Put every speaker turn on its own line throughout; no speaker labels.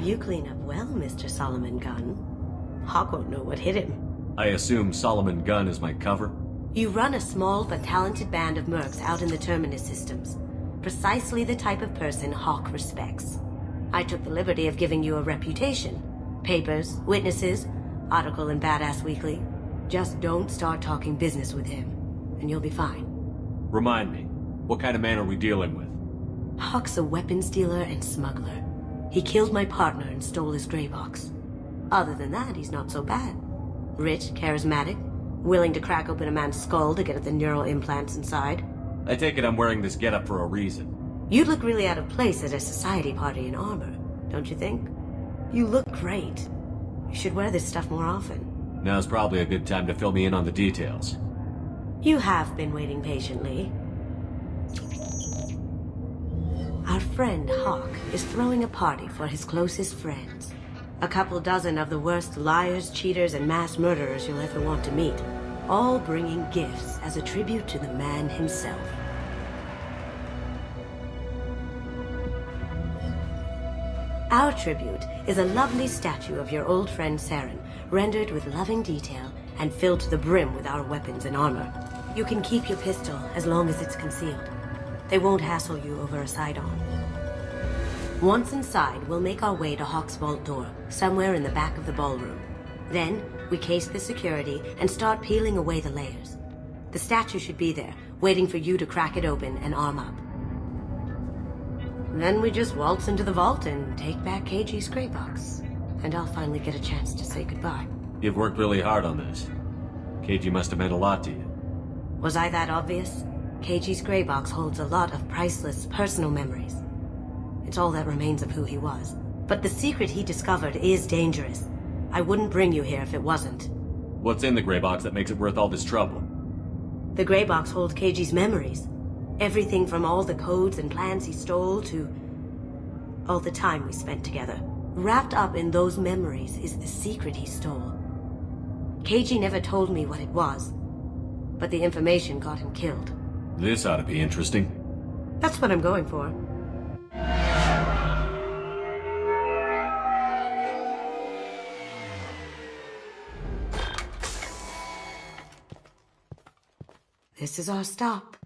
You clean up well, Mr. Solomon Gunn. Hawk won't know what hit him.
I assume Solomon Gunn is my cover?
You run a small but talented band of mercs out in the Terminus systems. Precisely the type of person Hawk respects. I took the liberty of giving you a reputation. Papers, witnesses, article in Badass Weekly. Just don't start talking business with him, and you'll be fine.
Remind me, what kind of man are we dealing with?
Hawk's a weapons dealer and smuggler. He killed my partner and stole his gray box. Other than that, he's not so bad. Rich, charismatic, willing to crack open a man's skull to get at the neural implants inside.
I take it I'm wearing this getup for a reason.
You'd look really out of place at a society party in armor, don't you think? You look great. You should wear this stuff more often.
Now's probably a good time to fill me in on the details.
You have been waiting patiently. Our friend Hawk is throwing a party for his closest friends. A couple dozen of the worst liars, cheaters, and mass murderers you'll ever want to meet. All bringing gifts as a tribute to the man himself. Our tribute is a lovely statue of your old friend Saren, rendered with loving detail and filled to the brim with our weapons and armor. You can keep your pistol as long as it's concealed. They won't hassle you over a side-on. Once inside, we'll make our way to Hawk's vault door, somewhere in the back of the ballroom. Then, we case the security and start peeling away the layers. The statue should be there, waiting for you to crack it open and arm up. Then we just waltz into the vault and take back KG's gray box. And I'll finally get a chance to say goodbye.
You've worked really hard on this. KG must have meant a lot to you.
Was I that obvious? KG's gray box holds a lot of priceless personal memories. It's all that remains of who he was. But the secret he discovered is dangerous. I wouldn't bring you here if it wasn't.
What's in the gray box that makes it worth all this trouble?
The gray box holds KG's memories. Everything from all the codes and plans he stole to all the time we spent together. Wrapped up in those memories is the secret he stole. KG never told me what it was, but the information got him killed.
This ought to be interesting.
That's what I'm going for. This is our stop.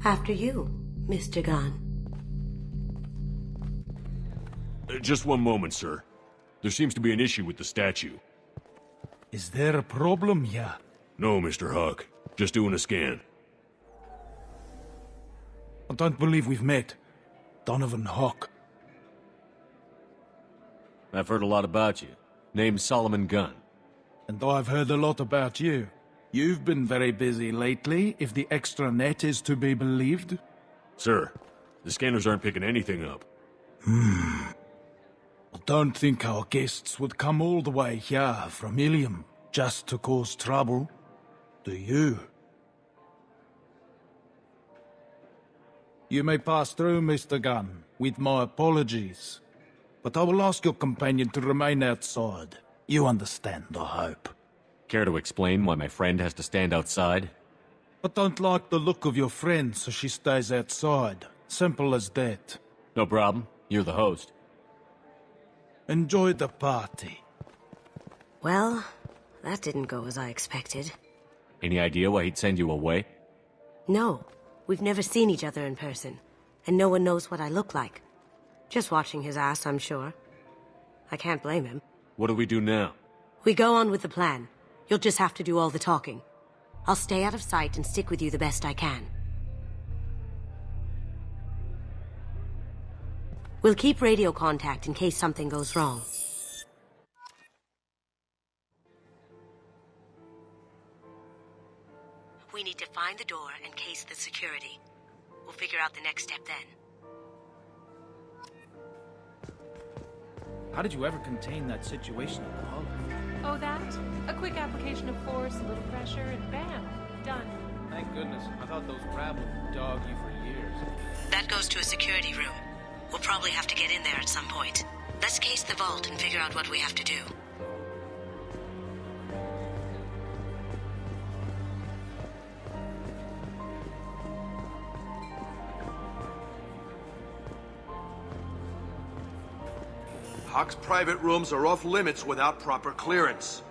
After you, Mr. Gunn.
Just one moment, sir. There seems to be an issue with the statue.
Is there a problem here?
No, Mr. Hawk. Just doing a scan.
I don't believe we've met. Donovan Hawk.
I've heard a lot about you. Name's Solomon Gunn.
And I've heard a lot about you. You've been very busy lately, if the extra net is to be believed.
Sir, the scanners aren't picking anything up.
I don't think our guests would come all the way here from Ilium just to cause trouble. Do you? You may pass through, Mr. Gunn, with my apologies. But I will ask your companion to remain outside. You understand, I hope.
Care to explain why my friend has to stand outside?
I don't like the look of your friend, so she stays outside. Simple as that.
No problem. You're the host.
Enjoy the party.
Well, that didn't go as I expected.
Any idea why he'd send you away?
No, we've never seen each other in person, and no one knows what I look like. Just watching his ass, I'm sure. I can't blame him.
What do we do now?
We go on with the plan. You'll just have to do all the talking. I'll stay out of sight and stick with you the best I can. We'll keep radio contact in case something goes wrong. We need to find the door and case the security. We'll figure out the next step then.
How did you ever contain that situation at the hall?
Oh, that? A quick application of force, a little pressure, and bam, done.
Thank goodness. I thought those rabble would dog you for years.
That goes to a security room. We'll probably have to get in there at some point. Let's case the vault and figure out what we have to do.
Hawk's private rooms are off limits without proper clearance.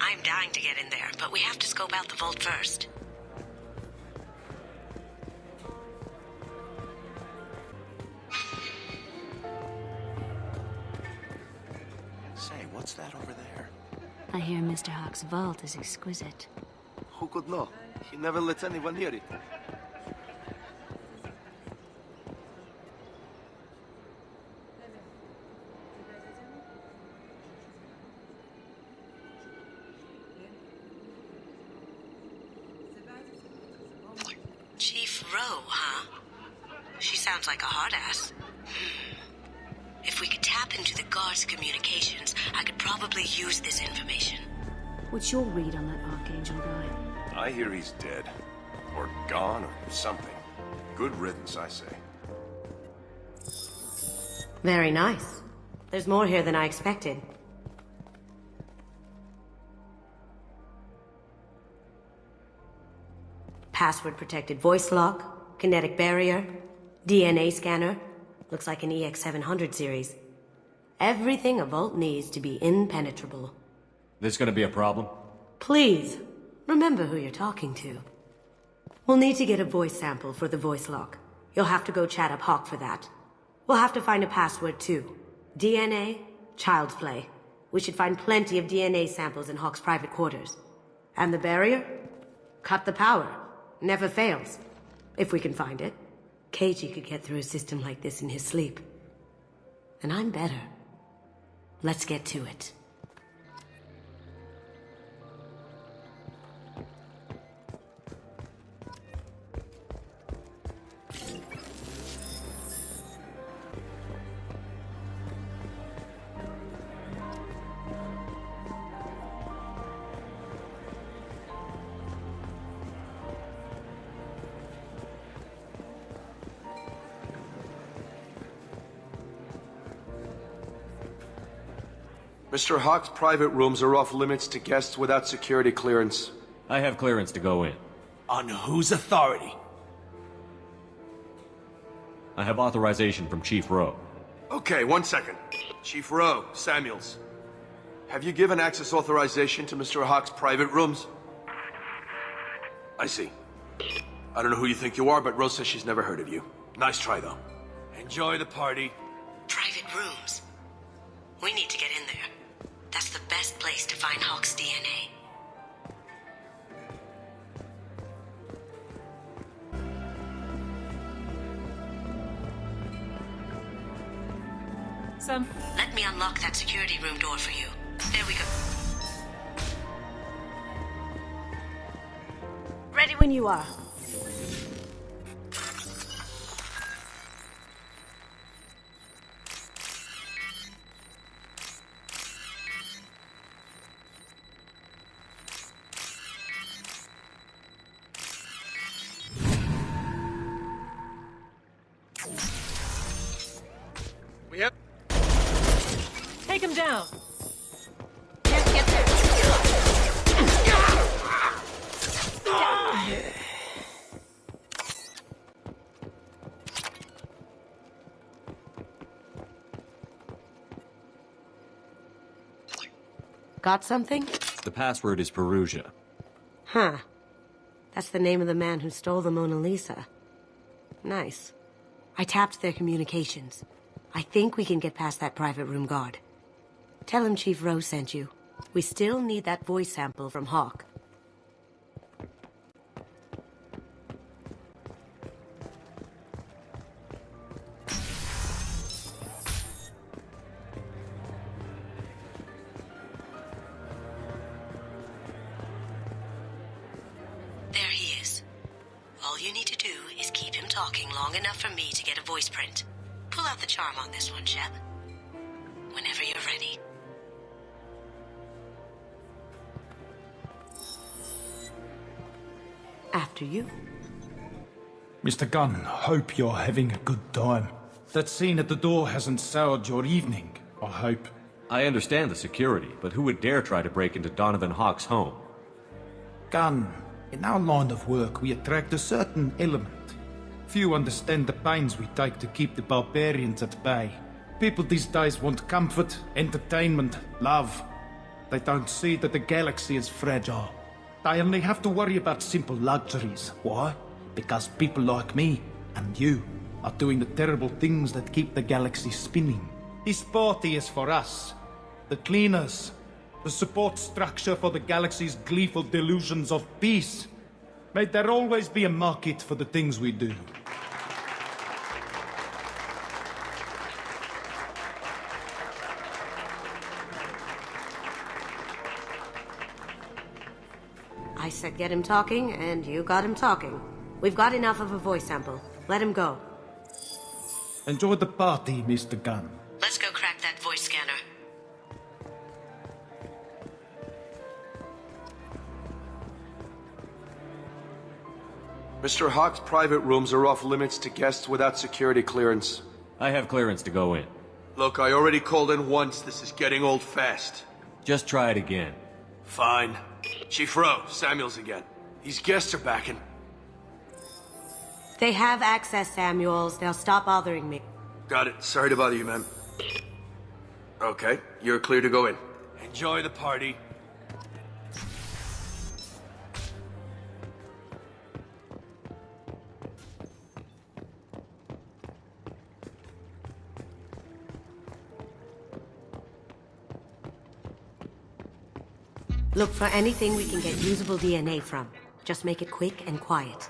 I'm dying to get in there, but we have to scope out the vault first.
Say, what's that over there?
I hear Mr. Hawk's vault is exquisite.
Who could know? He never lets anyone near it.
Chief Rowe, huh? She sounds like a hard ass. If we could tap into the guard's communications, I could probably use this information.
What's your read on that Archangel guy?
I hear he's dead. Or gone, or something. Good riddance, I say.
Very nice. There's more here than I expected. Password-protected voice lock, kinetic barrier, DNA scanner. Looks like an EX-700 series. Everything a vault needs to be impenetrable.
This gonna be a problem?
Please, remember who you're talking to. We'll need to get a voice sample for the voice lock. You'll have to go chat up Hawk for that. We'll have to find a password too. DNA, child's play. We should find plenty of DNA samples in Hawk's private quarters. And the barrier? Cut the power. Never fails. If we can find it. Keiji could get through a system like this in his sleep. And I'm better. Let's get to it.
Mr. Hawk's private rooms are off limits to guests without security clearance.
I have clearance to go in.
On whose authority?
I have authorization from Chief Rowe.
Okay, 1 second. Chief Rowe, Samuels. Have you given access authorization to Mr. Hawk's private rooms? I see. I don't know who you think you are, but Rose says she's never heard of you. Nice try, though.
Enjoy the party.
Private rooms. We need to get in there. That's the best place to find Hawk's DNA. Let me unlock that security room door for you. There we go. Ready when you are.
We have.
Take him down.
Can't get there.
Got something?
The password is Perugia.
Huh. That's the name of the man who stole the Mona Lisa. Nice. I tapped their communications. I think we can get past that private room guard. Tell him Chief Rose sent you. We still need that voice sample from Hawk. There he is. All you need to do is keep him talking long enough for me to get a voice print. Pull out the charm on this one, Shep. Whenever you're ready. After you.
Mr. Gunn, hope you're having a good time. That scene at the door hasn't soured your evening, I hope.
I understand the security, but who would dare try to break into Donovan Hawk's home?
Gunn, in our line of work, we attract a certain element. Few understand the pains we take to keep the barbarians at bay. People these days want comfort, entertainment, love. They don't see that the galaxy is fragile. They only have to worry about simple luxuries. Why? Because people like me and you are doing the terrible things that keep the galaxy spinning. This party is for us, the cleaners, the support structure for the galaxy's gleeful delusions of peace. May there always be a market for the things we do.
I said get him talking, and you got him talking. We've got enough of a voice sample. Let him go.
Enjoy the party, Mr. Gunn.
Let's go crack that voice scanner.
Mr. Hawk's private rooms are off limits to guests without security clearance.
I have clearance to go in.
Look, I already called in once. This is getting old fast.
Just try it again.
Fine. Chief Rowe, Samuels again. These guests are back and...
They have access, Samuels. They'll stop bothering me.
Got it. Sorry to bother you, ma'am. Okay, you're clear to go in.
Enjoy the party.
Look for anything we can get usable DNA from. Just make it quick and quiet.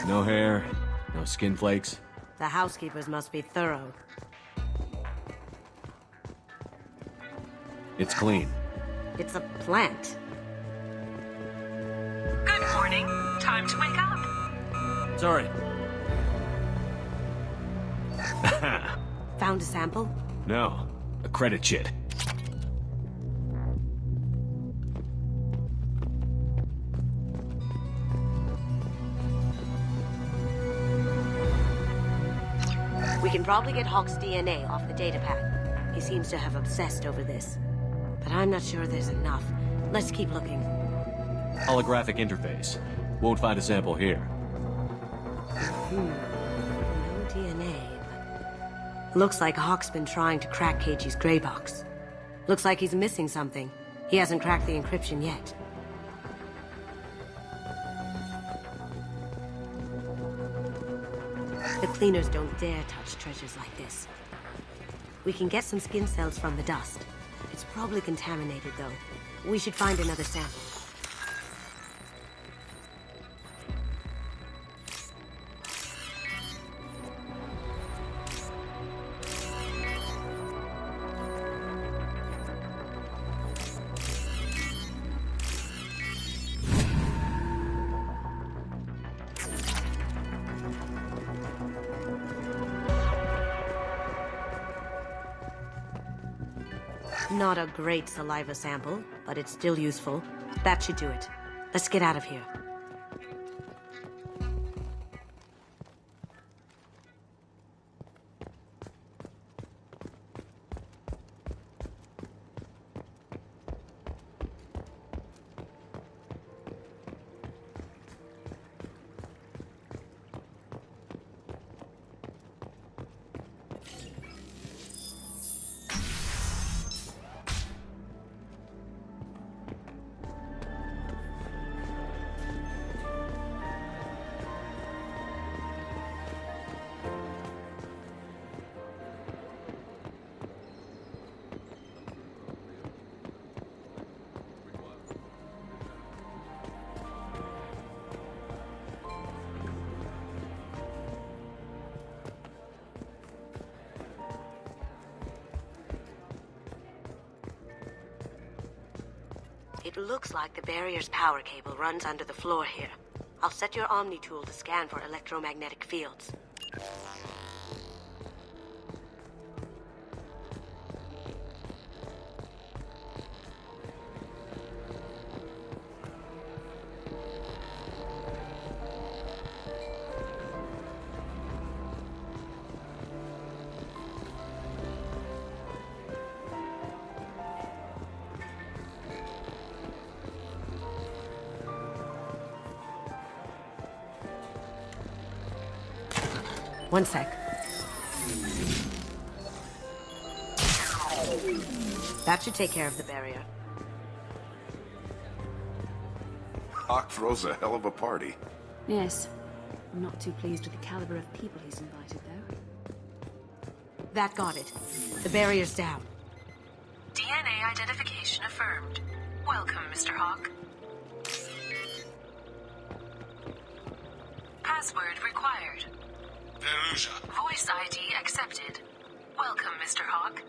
No hair, no skin flakes.
The housekeepers must be thorough.
It's clean.
It's a plant.
Good morning. Time to wake up.
Sorry.
Found a sample?
No, a credit chit.
We can probably get Hawk's DNA off the datapad. He seems to have obsessed over this. But I'm not sure there's enough. Let's keep looking.
Holographic interface. Won't find a sample here.
No DNA, but... Looks like Hawk's been trying to crack KG's gray box. Looks like he's missing something. He hasn't cracked the encryption yet. The cleaners don't dare touch treasures like this. We can get some skin cells from the dust. It's probably contaminated, though. We should find another sample. Not a great saliva sample, but it's still useful. That should do it. Let's get out of here. It looks like the barrier's power cable runs under the floor here. I'll set your Omni tool to scan for electromagnetic fields. One sec. That should take care of the barrier.
Hawk throws a hell of a party.
Yes. I'm not too pleased with the caliber of people he's invited, though.
That got it. The barrier's down.
DNA identification affirmed. Welcome, Mr. Hawk. Password required.
Veruja.
Voice ID accepted. Welcome, Mr. Hawk.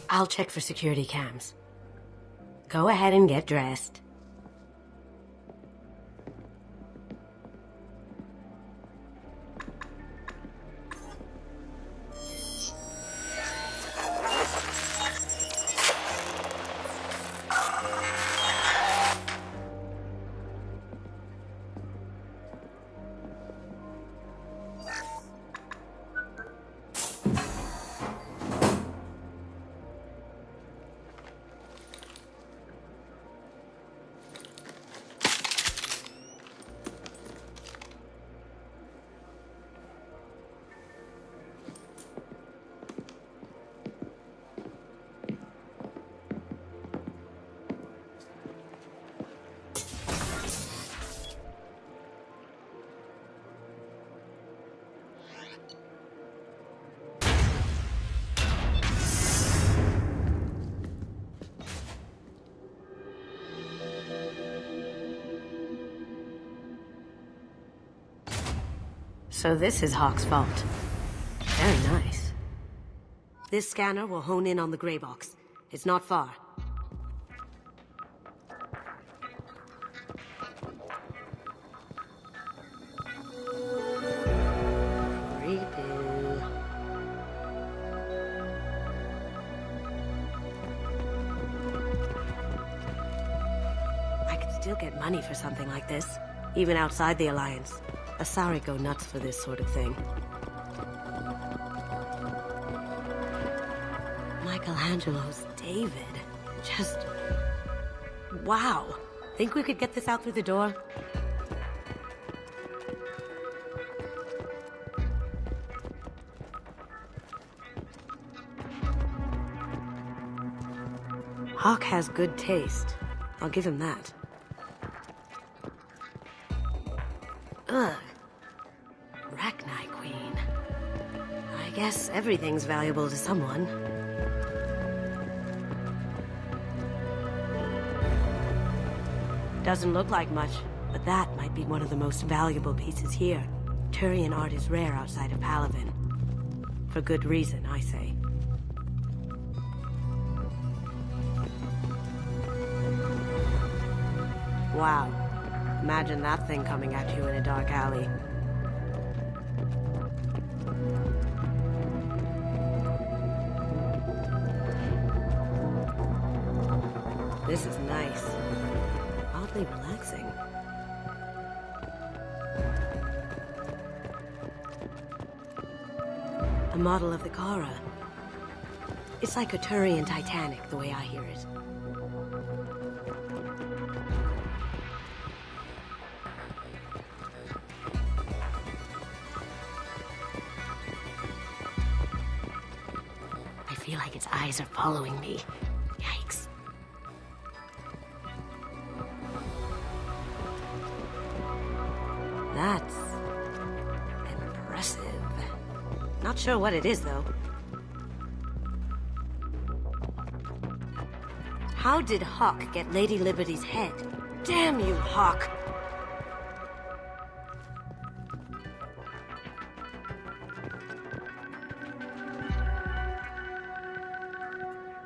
I'll check for security cams. Go ahead and get dressed. So this is Hawk's vault. Very nice. This scanner will hone in on the gray box. It's not far. Creepy. I could still get money for something like this, even outside the Alliance. Asari go nuts for this sort of thing. Michelangelo's David. Just... wow. Think we could get this out through the door? Hawk has good taste. I'll give him that. Ugh. Rachni Queen. I guess everything's valuable to someone. Doesn't look like much, but that might be one of the most valuable pieces here. Turian art is rare outside of Palavin. For good reason, I say. Wow. Imagine that thing coming at you in a dark alley. This is nice. Oddly relaxing. A model of the Kara. It's like a Turian Titanic, the way I hear it. I feel like its eyes are following me. Yikes. That's... impressive. Not sure what it is, though. How did Hawk get Lady Liberty's head? Damn you, Hawk!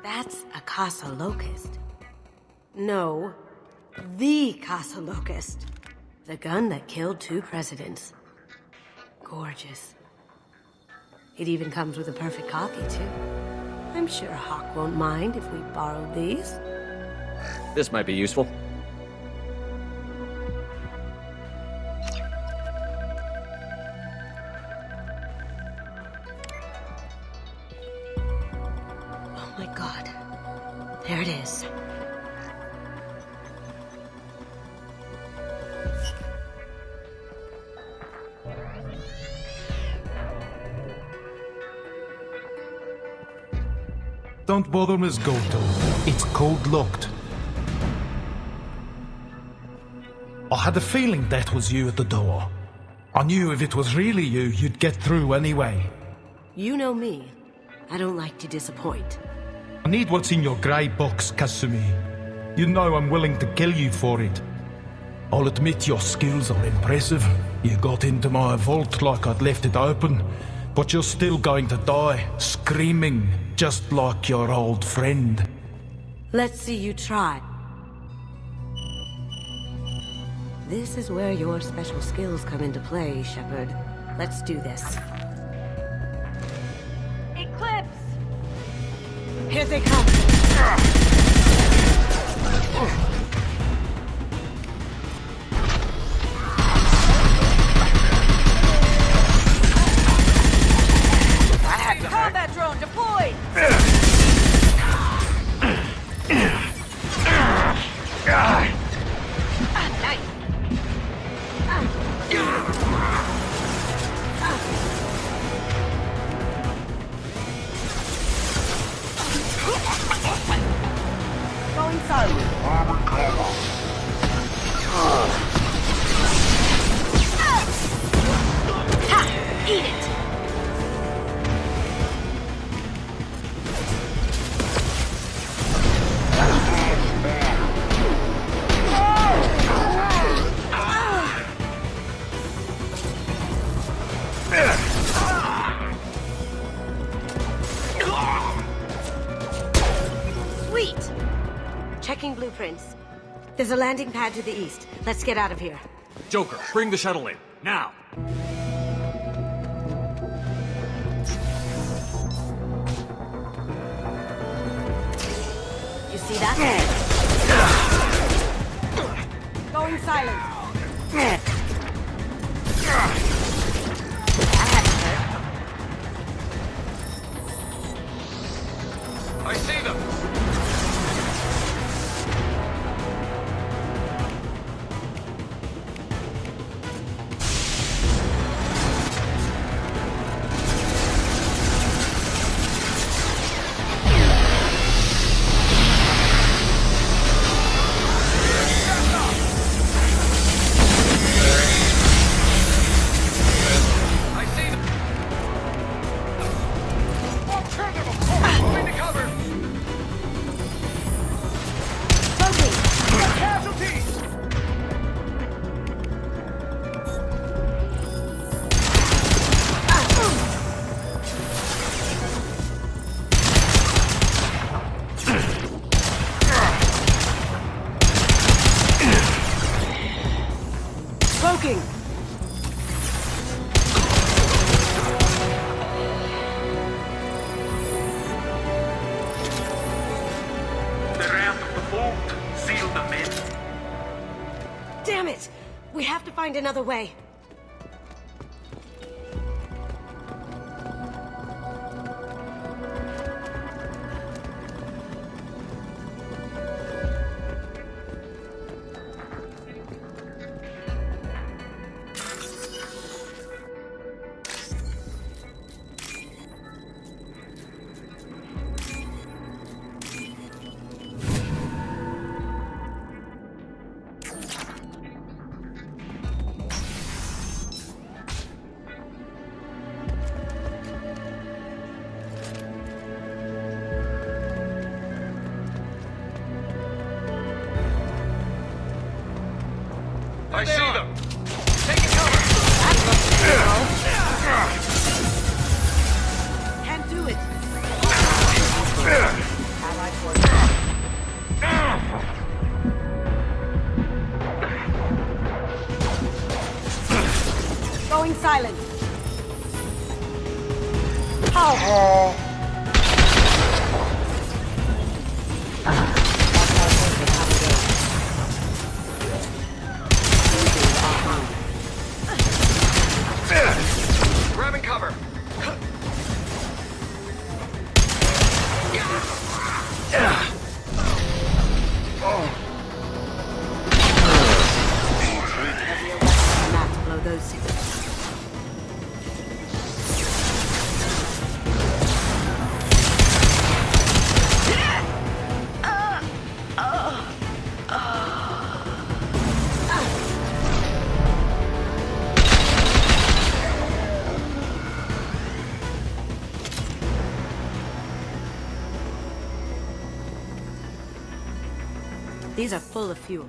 That's a Casa Locust. No, the Casa Locust. The gun that killed 2 presidents. Gorgeous. It even comes with a perfect copy, too. I'm sure Hawk won't mind if we borrowed these.
This might be useful.
Oh my god. There it is.
Don't bother, Miss Goto. It's code-locked. I had a feeling that was you at the door. I knew if it was really you, you'd get through anyway.
You know me. I don't like to disappoint.
I need what's in your grey box, Kasumi. You know I'm willing to kill you for it. I'll admit your skills are impressive. You got into my vault like I'd left it open, but you're still going to die, screaming, just like your old friend.
Let's see you try. This is where your special skills come into play, Shepard. Let's do this.
Eclipse!
Here they come!
Combat drone deployed!
Going silent.
Ha! Eat it!
Sweet! Checking blueprints. There's a landing pad to the east. Let's get out of here.
Joker, bring the shuttle in. Now!
You see that? Going silent.
I see them!
Smoking!
They're out of the vault. Seal them in.
Damn it! We have to find another way.
I see them! Taking cover!
Can't do it. Going silent. Oh.
Grabbing cover!
Not to blow those signals. These are full of fuel.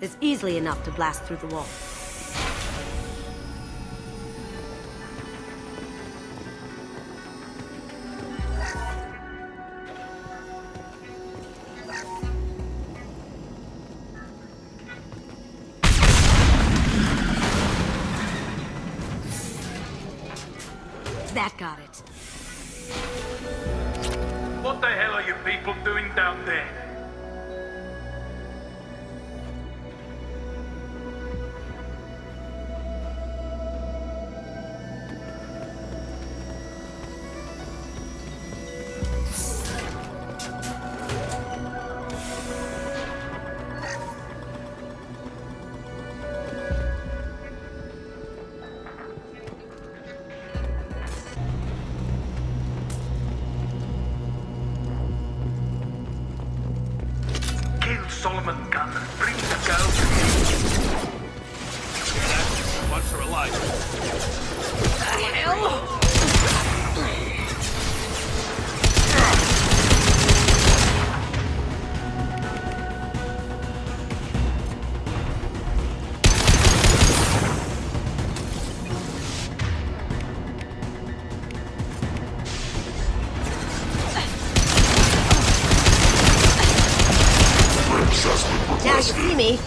It's easily enough to blast through the wall. That got it.
What the hell are you people doing down there? Solomon gun and bring the girl to me.
Once her alive.
The hell? Now you see me.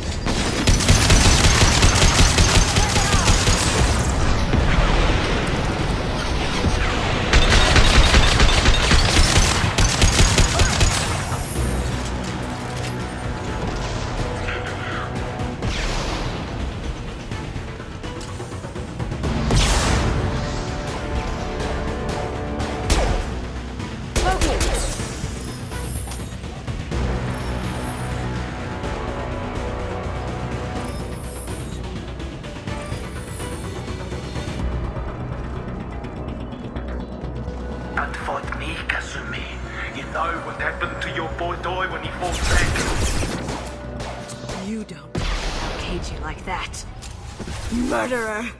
That fought me, Kasumi. You know what happened to your boy Doi when he fought back?
You don't I'll cage you like that. Murderer!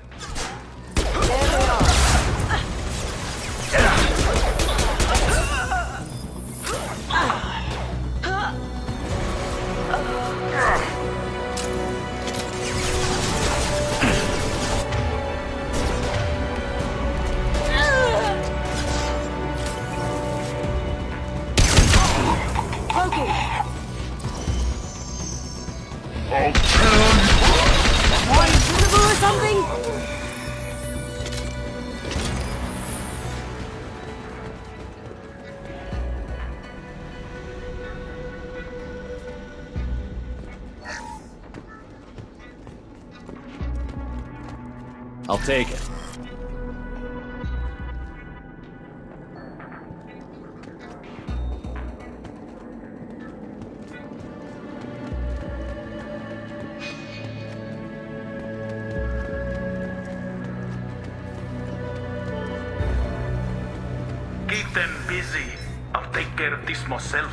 There they are. Or something?
I'll take it.
Keep them busy. I'll take care of this myself.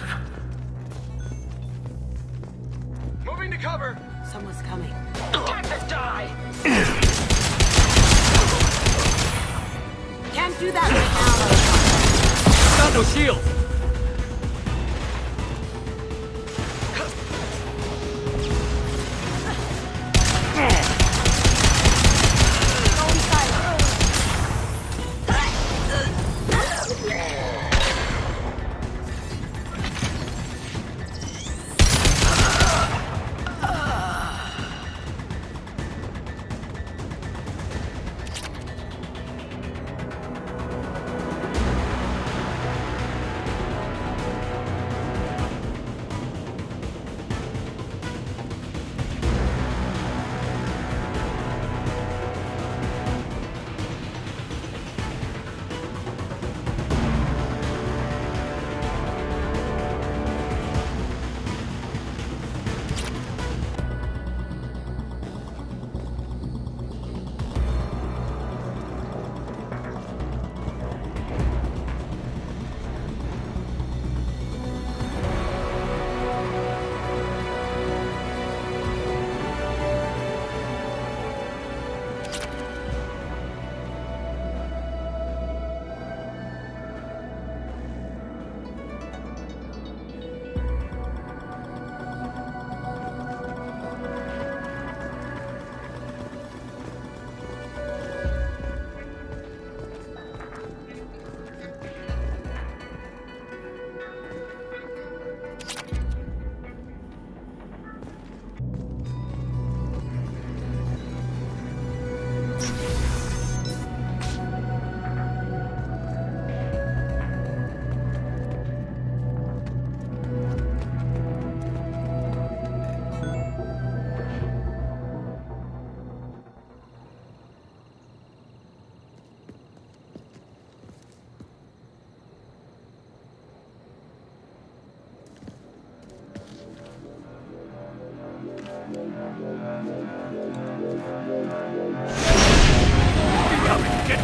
Moving to cover.
Someone's coming.
Time to die.
Can't do that right now.
Got no shield!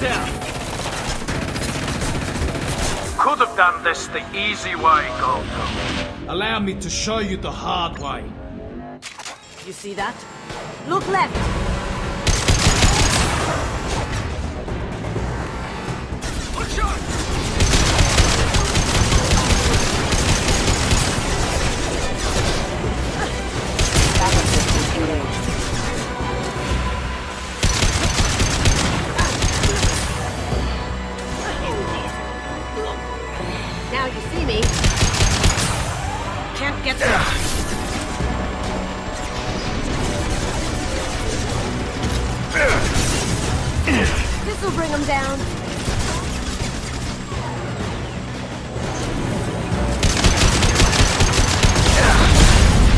down.
Could have done this the easy way, Goldberg.
Allow me to show you the hard way.
You see that? Look left!
Watch out!
Now you see me. Can't get there. This'll bring him down.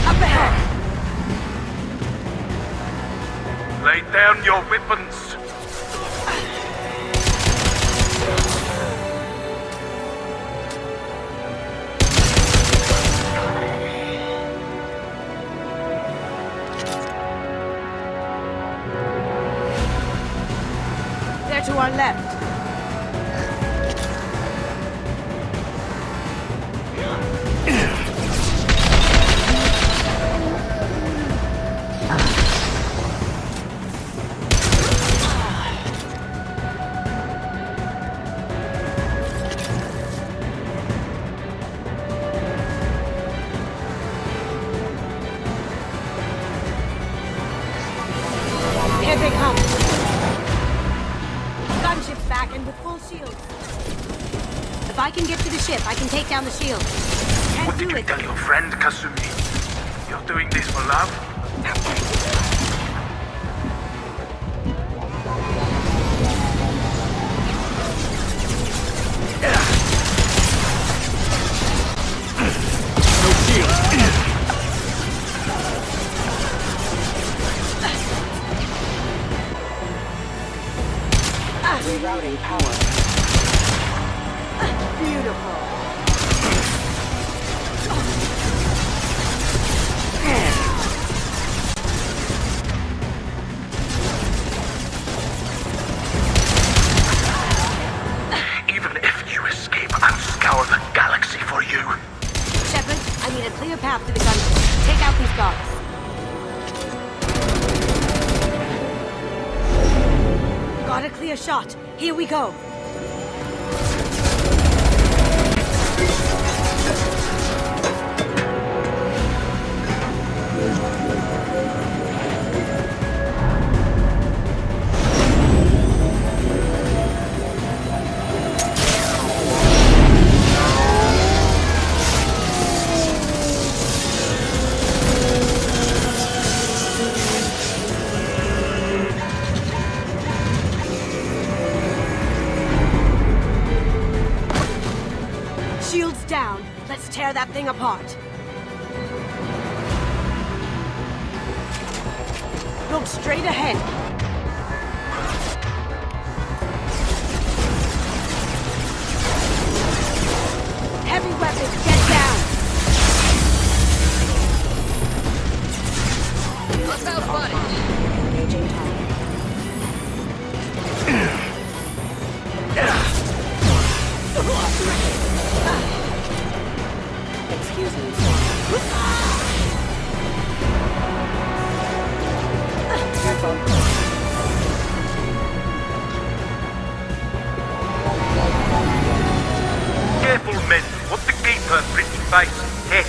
Up ahead.
Lay down your weapons.
They're to our left. Here they come. Gunship's back and with full shields. If I can get to the ship, I can take down the shield. Can't
What
do
did you
it.
tell your friend, Kasumi? You're doing this for love?
No shield.
Rerouting power. Beautiful.
Even if you escape, I'll scour the galaxy for you.
Shepard, I need a clear path to the gunship. Take out these guards. Got a clear shot. Here we go. Shields down. Let's tear that thing apart. Look straight ahead. Heavy weapons, get down.
Let's have fun.
Engaging target. Excuse me. Careful.
Careful, men. What the keep her pretty face head.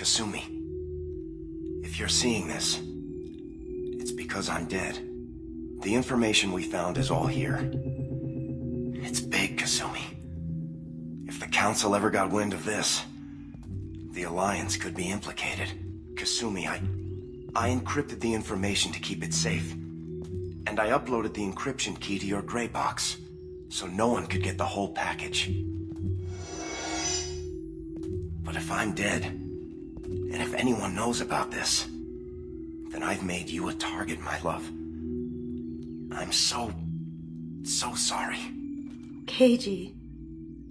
Kasumi, if you're seeing this, it's because I'm dead. The information we found is all here. It's big, Kasumi. If the Council ever got wind of this, the Alliance could be implicated. Kasumi, I encrypted the information to keep it safe. And I uploaded the encryption key to your gray box, so no one could get the whole package. But if I'm dead, and if anyone knows about this, then I've made you a target, my love. I'm so sorry.
Keiji.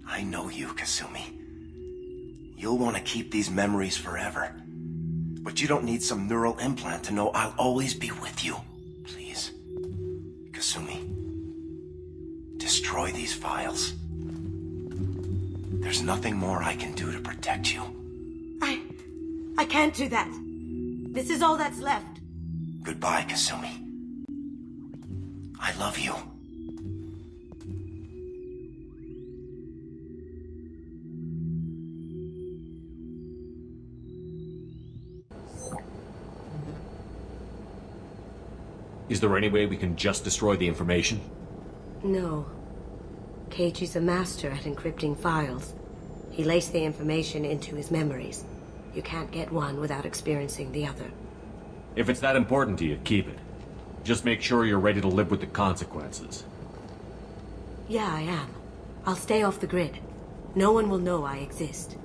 I know you, Kasumi. You'll want to keep these memories forever. But you don't need some neural implant to know I'll always be with you. Please, Kasumi, destroy these files. There's nothing more I can do to protect you.
I can't do that. This is all that's left.
Goodbye, Kasumi. I love you.
Is there any way we can just destroy the information?
No. Keiji's a master at encrypting files. He laced the information into his memories. You can't get one without experiencing the other.
If it's that important to you, keep it. Just make sure you're ready to live with the consequences.
Yeah, I am. I'll stay off the grid. No one will know I exist.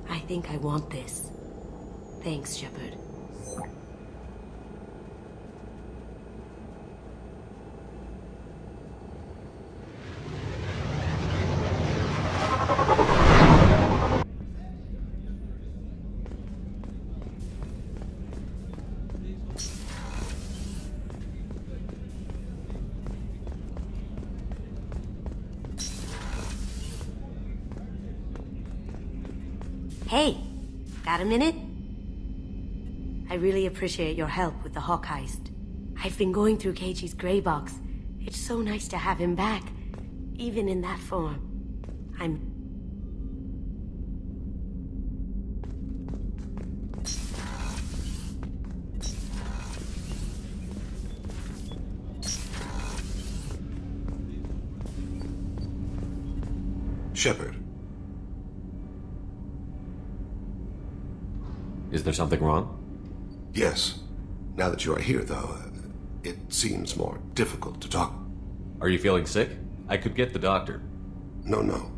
I think I want this. Thanks, Shepard. Hey, got a minute? I really appreciate your help with the Hawk heist. I've been going through Keiji's gray box. It's so nice to have him back, even in that form.
Shepard.
Is there something wrong?
Yes. Now that you are here, though, it seems more difficult to talk.
Are you feeling sick? I could get the doctor.
No.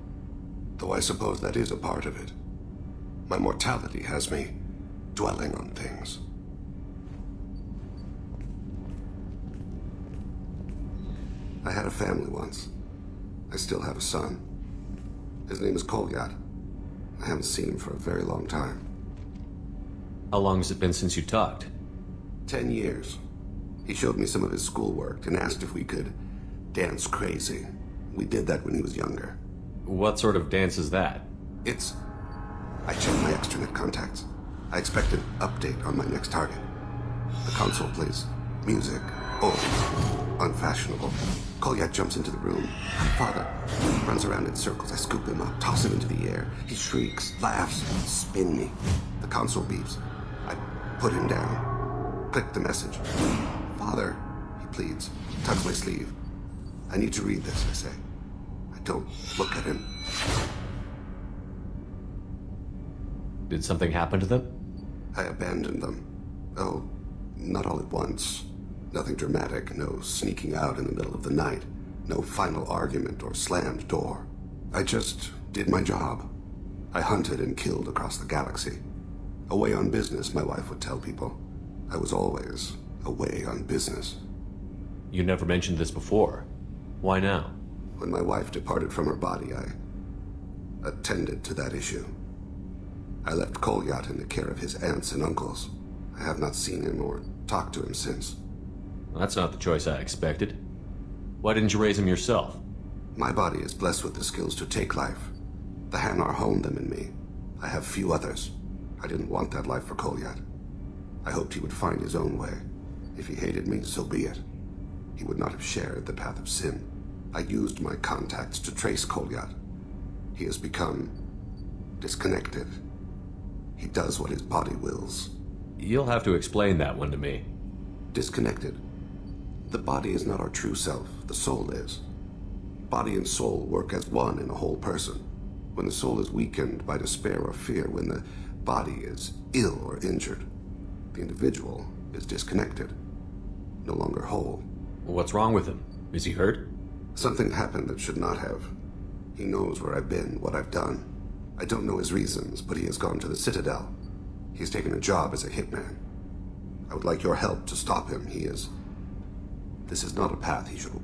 Though I suppose that is a part of it. My mortality has me dwelling on things. I had a family once. I still have a son. His name is Kolyat. I haven't seen him for a very long time.
How long has it been since you talked?
10 years. He showed me some of his schoolwork and asked if we could dance crazy. We did that when he was younger.
What sort of dance is that?
I checked my extranet contacts. I expect an update on my next target. The console plays music. Old. Unfashionable. Kolyat jumps into the room. My father runs around in circles. I scoop him up, toss him into the air. He shrieks, laughs, spin me. The console beeps. I put him down. Click the message. Father, he pleads. Tugs my sleeve. I need to read this, I say. I don't look at him.
Did something happen to them?
I abandoned them. Oh, not all at once. Nothing dramatic, no sneaking out in the middle of the night, no final argument or slammed door. I just did my job. I hunted and killed across the galaxy. Away on business, my wife would tell people. I was always away on business.
You never mentioned this before. Why now?
When my wife departed from her body, I attended to that issue. I left Kolyat in the care of his aunts and uncles. I have not seen him or talked to him since.
Well, that's not the choice I expected. Why didn't you raise him yourself?
My body is blessed with the skills to take life. The Hanar honed them in me. I have few others. I didn't want that life for Kolyat. I hoped he would find his own way. If he hated me, so be it. He would not have shared the path of sin. I used my contacts to trace Kolyat. He has become Disconnected. He does what his body wills.
You'll have to explain that one to me.
Disconnected. The body is not our true self, the soul is. Body and soul work as one in a whole person. When the soul is weakened by despair or fear, when the body is ill or injured, the individual is disconnected, no longer whole.
What's wrong with him? Is he hurt?
Something happened that should not have. He knows where I've been, what I've done. I don't know his reasons, but he has gone to the Citadel. He's taken a job as a hitman. I would like your help to stop him. This is not a path he should...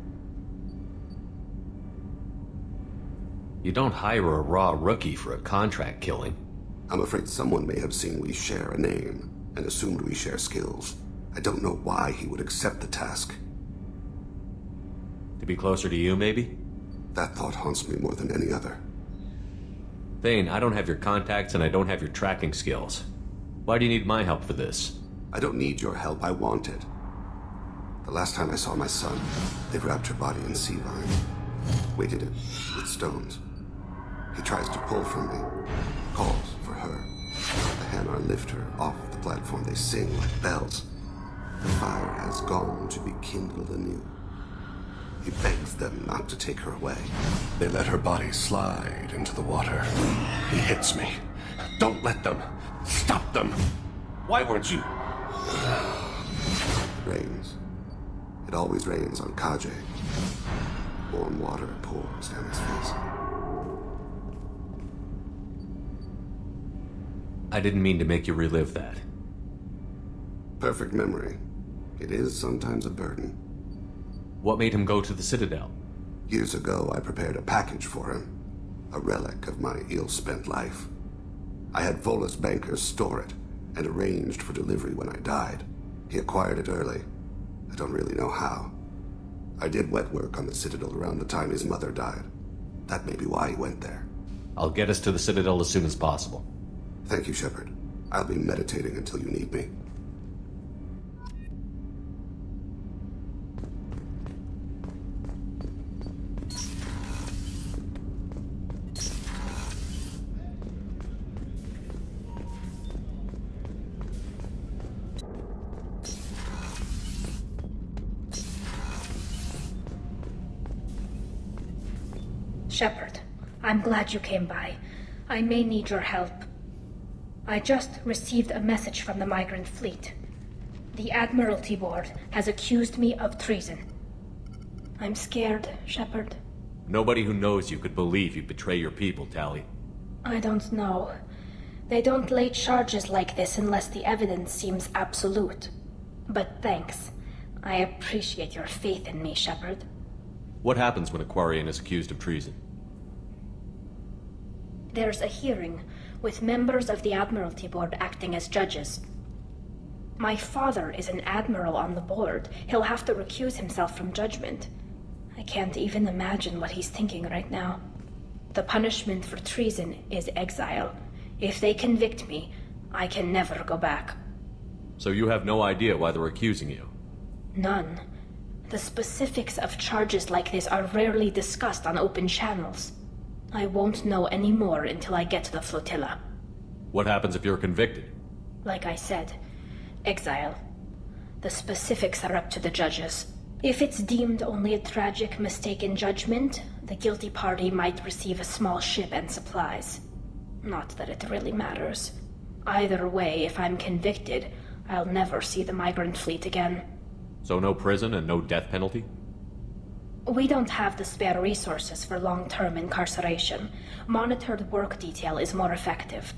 You don't hire a raw rookie for a contract killing.
I'm afraid someone may have seen we share a name and assumed we share skills. I don't know why he would accept the task.
To be closer to you, maybe?
That thought haunts me more than any other.
Thane, I don't have your contacts and I don't have your tracking skills. Why do you need my help for this?
I don't need your help, I want it. The last time I saw my son, they wrapped her body in sea vines, weighted it with stones. He tries to pull from me, calls for her. The Hanar lift her off the platform. They sing like bells. The fire has gone to be kindled anew. He begs them not to take her away. They let her body slide into the water. He hits me. Don't let them. Stop them. Why weren't you? It rains. It always rains on Kaje. Warm water pours down his face.
I didn't mean to make you relive that.
Perfect memory. It is sometimes a burden.
What made him go to the Citadel?
Years ago, I prepared a package for him. A relic of my ill-spent life. I had Volus bankers store it, and arranged for delivery when I died. He acquired it early. I don't really know how. I did wet work on the Citadel around the time his mother died. That may be why he went there.
I'll get us to the Citadel as soon as possible.
Thank you, Shepard. I'll be meditating until you need me.
Shepard, I'm glad you came by. I may need your help. I just received a message from the migrant fleet. The Admiralty Board has accused me of treason. I'm scared, Shepard.
Nobody who knows you could believe you betray your people, Tally.
I don't know. They don't lay charges like this unless the evidence seems absolute. But thanks. I appreciate your faith in me, Shepard.
What happens when a Quarian is accused of treason?
There's a hearing, with members of the Admiralty Board acting as judges. My father is an admiral on the board. He'll have to recuse himself from judgment. I can't even imagine what he's thinking right now. The punishment for treason is exile. If they convict me, I can never go back.
So you have no idea why they're accusing you?
None. The specifics of charges like this are rarely discussed on open channels. I won't know any more until I get to the flotilla.
What happens if you're convicted?
Like I said, exile. The specifics are up to the judges. If it's deemed only a tragic mistake in judgment, the guilty party might receive a small ship and supplies. Not that it really matters. Either way, if I'm convicted, I'll never see the migrant fleet again.
So no prison and no death penalty?
We don't have the spare resources for long-term incarceration. Monitored work detail is more effective.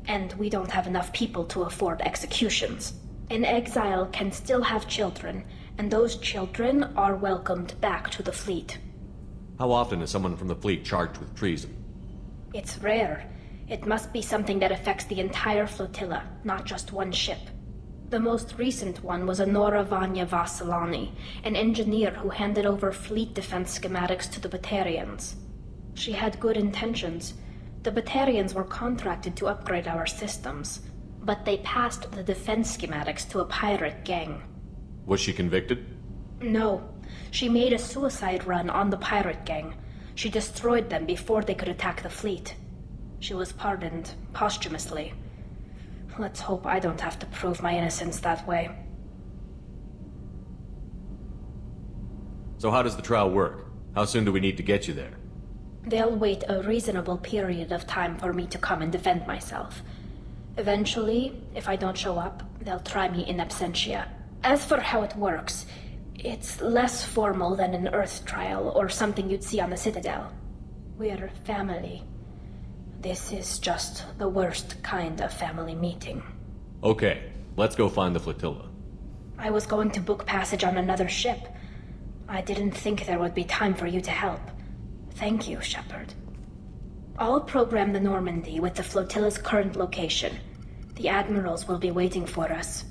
And we don't have enough people to afford executions. An exile can still have children, and those children are welcomed back to the fleet.
How often is someone from the fleet charged with treason?
It's rare. It must be something that affects the entire flotilla, not just one ship. The most recent one was Honora Vanya Vassilani, an engineer who handed over fleet defense schematics to the Batarians. She had good intentions. The Batarians were contracted to upgrade our systems, but they passed the defense schematics to a pirate gang.
Was she convicted?
No. She made a suicide run on the pirate gang. She destroyed them before they could attack the fleet. She was pardoned posthumously. Let's hope I don't have to prove my innocence that way.
So how does the trial work? How soon do we need to get you there?
They'll wait a reasonable period of time for me to come and defend myself. Eventually, if I don't show up, they'll try me in absentia. As for how it works, it's less formal than an Earth trial or something you'd see on the Citadel. We're family. This is just the worst kind of family meeting.
Okay, let's go find the flotilla.
I was going to book passage on another ship. I didn't think there would be time for you to help. Thank you, Shepard. I'll program the Normandy with the flotilla's current location. The admirals will be waiting for us.